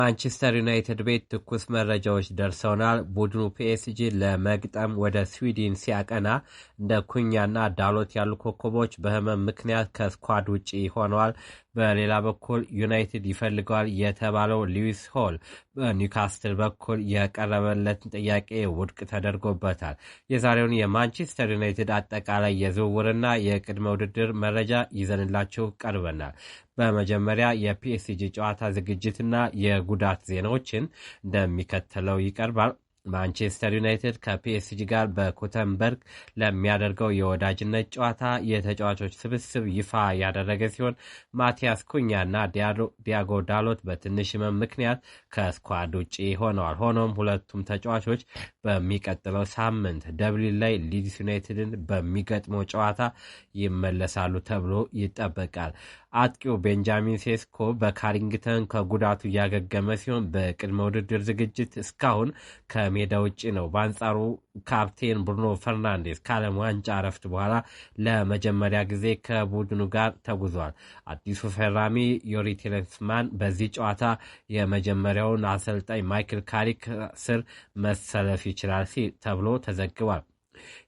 ማንቸስተር ዩናይትድ ቤት ትኩስ መረጃዎች ደርሰውናል። ቡድኑ ፒኤስጂ ለመግጠም ወደ ስዊድን ሲያቀና እንደ ኩኛና ዳሎት ያሉ ኮከቦች በህመም ምክንያት ከስኳድ ውጪ ሆነዋል። በሌላ በኩል ዩናይትድ ይፈልገዋል የተባለው ሉዊስ ሆል በኒውካስትል በኩል የቀረበለትን ጥያቄ ውድቅ ተደርጎበታል። የዛሬውን የማንቸስተር ዩናይትድ አጠቃላይ የዝውውርና የቅድመ ውድድር መረጃ ይዘንላችሁ ቀርበናል። በመጀመሪያ የፒኤስጂ ጨዋታ ዝግጅትና የጉዳት ዜናዎችን እንደሚከተለው ይቀርባል። ማንቸስተር ዩናይትድ ከፒኤስጂ ጋር በኮተንበርግ ለሚያደርገው የወዳጅነት ጨዋታ የተጫዋቾች ስብስብ ይፋ ያደረገ ሲሆን ማቲያስ ኩኛና ዲያጎ ዳሎት በትንሽ ህመም ምክንያት ከስኳድ ውጭ ሆነዋል። ሆኖም ሁለቱም ተጫዋቾች በሚቀጥለው ሳምንት ደብሊን ላይ ሊድስ ዩናይትድን በሚገጥመው ጨዋታ ይመለሳሉ ተብሎ ይጠበቃል። አጥቂው ቤንጃሚን ሴስኮ በካሪንግተን ከጉዳቱ እያገገመ ሲሆን በቅድመ ውድድር ዝግጅት እስካሁን ከሜዳ ውጭ ነው። በአንጻሩ ካፕቴን ብሩኖ ፈርናንዴስ ከዓለም ዋንጫ እረፍት በኋላ ለመጀመሪያ ጊዜ ከቡድኑ ጋር ተጉዟል። አዲሱ ፈራሚ ዮሪ ቴሌስማን በዚህ ጨዋታ የመጀመሪያውን አሰልጣኝ ማይክል ካሪክ ስር መሰለፍ ይችላል ተብሎ ተዘግቧል።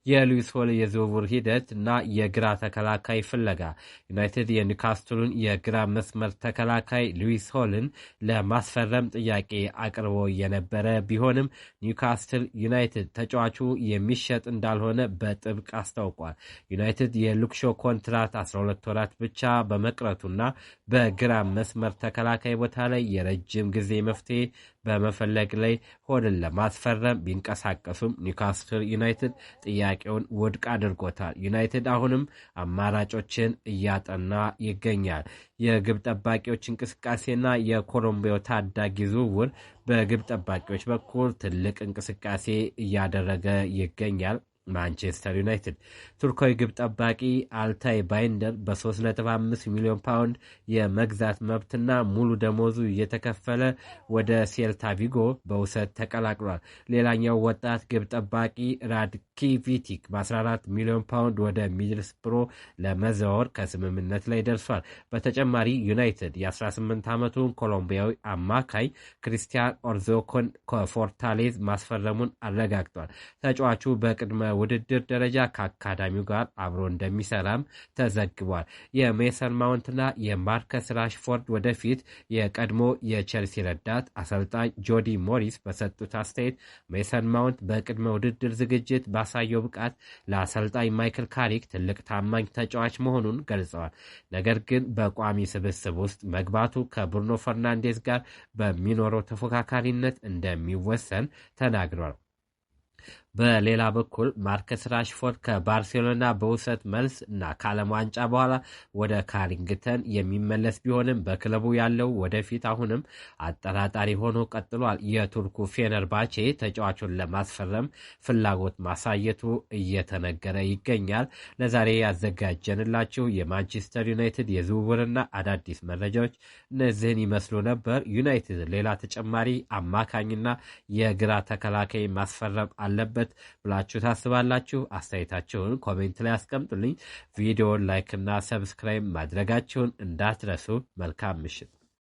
የሉዊስ ሆል የዝውውር ሂደት እና የግራ ተከላካይ ፍለጋ ዩናይትድ የኒውካስትሉን የግራ መስመር ተከላካይ ሉዊስ ሆልን ለማስፈረም ጥያቄ አቅርቦ የነበረ ቢሆንም ኒውካስትል ዩናይትድ ተጫዋቹ የሚሸጥ እንዳልሆነ በጥብቅ አስታውቋል። ዩናይትድ የሉክሾ ኮንትራት 12 ወራት ብቻ በመቅረቱና በግራ መስመር ተከላካይ ቦታ ላይ የረጅም ጊዜ መፍትሄ በመፈለግ ላይ ሆልን ለማስፈረም ቢንቀሳቀሱም ኒውካስትል ዩናይትድ ጥያቄውን ውድቅ አድርጎታል። ዩናይትድ አሁንም አማራጮችን እያጠና ይገኛል። የግብ ጠባቂዎች እንቅስቃሴና የኮሎምቢያው ታዳጊ ዝውውር በግብ ጠባቂዎች በኩል ትልቅ እንቅስቃሴ እያደረገ ይገኛል። ማንቸስተር ዩናይትድ ቱርካዊ ግብ ጠባቂ አልታይ ባይንደር በ3.5 ሚሊዮን ፓውንድ የመግዛት መብትና ሙሉ ደሞዙ እየተከፈለ ወደ ሴልታ ቪጎ በውሰት ተቀላቅሏል። ሌላኛው ወጣት ግብ ጠባቂ ራድኪቪቲክ በ14 ሚሊዮን ፓውንድ ወደ ሚድልስብሮ ለመዘዋወር ከስምምነት ላይ ደርሷል። በተጨማሪ ዩናይትድ የ18 ዓመቱን ኮሎምቢያዊ አማካይ ክሪስቲያን ኦርዞኮን ከፎርታሌዝ ማስፈረሙን አረጋግጧል። ተጫዋቹ በቅድመ ውድድር ደረጃ ከአካዳሚው ጋር አብሮ እንደሚሰራም ተዘግቧል። የሜሰን ማውንትና የማርከስ ራሽፎርድ ወደፊት የቀድሞ የቼልሲ ረዳት አሰልጣኝ ጆዲ ሞሪስ በሰጡት አስተያየት ሜሰን ማውንት በቅድመ ውድድር ዝግጅት ባሳየው ብቃት ለአሰልጣኝ ማይክል ካሪክ ትልቅ ታማኝ ተጫዋች መሆኑን ገልጸዋል። ነገር ግን በቋሚ ስብስብ ውስጥ መግባቱ ከብሩኖ ፈርናንዴዝ ጋር በሚኖረው ተፎካካሪነት እንደሚወሰን ተናግሯል። በሌላ በኩል ማርከስ ራሽፎርድ ከባርሴሎና በውሰት መልስ እና ከዓለም ዋንጫ በኋላ ወደ ካሪንግተን የሚመለስ ቢሆንም በክለቡ ያለው ወደፊት አሁንም አጠራጣሪ ሆኖ ቀጥሏል። የቱርኩ ፌነርባቼ ተጫዋቹን ለማስፈረም ፍላጎት ማሳየቱ እየተነገረ ይገኛል። ለዛሬ ያዘጋጀንላችሁ የማንቸስተር ዩናይትድ የዝውውርና አዳዲስ መረጃዎች እነዚህን ይመስሉ ነበር። ዩናይትድ ሌላ ተጨማሪ አማካኝና የግራ ተከላካይ ማስፈረም አለበት ብላችሁ ታስባላችሁ? አስተያየታችሁን ኮሜንት ላይ አስቀምጡልኝ። ቪዲዮውን ላይክ እና ሰብስክራይብ ማድረጋችሁን እንዳትረሱ። መልካም ምሽት።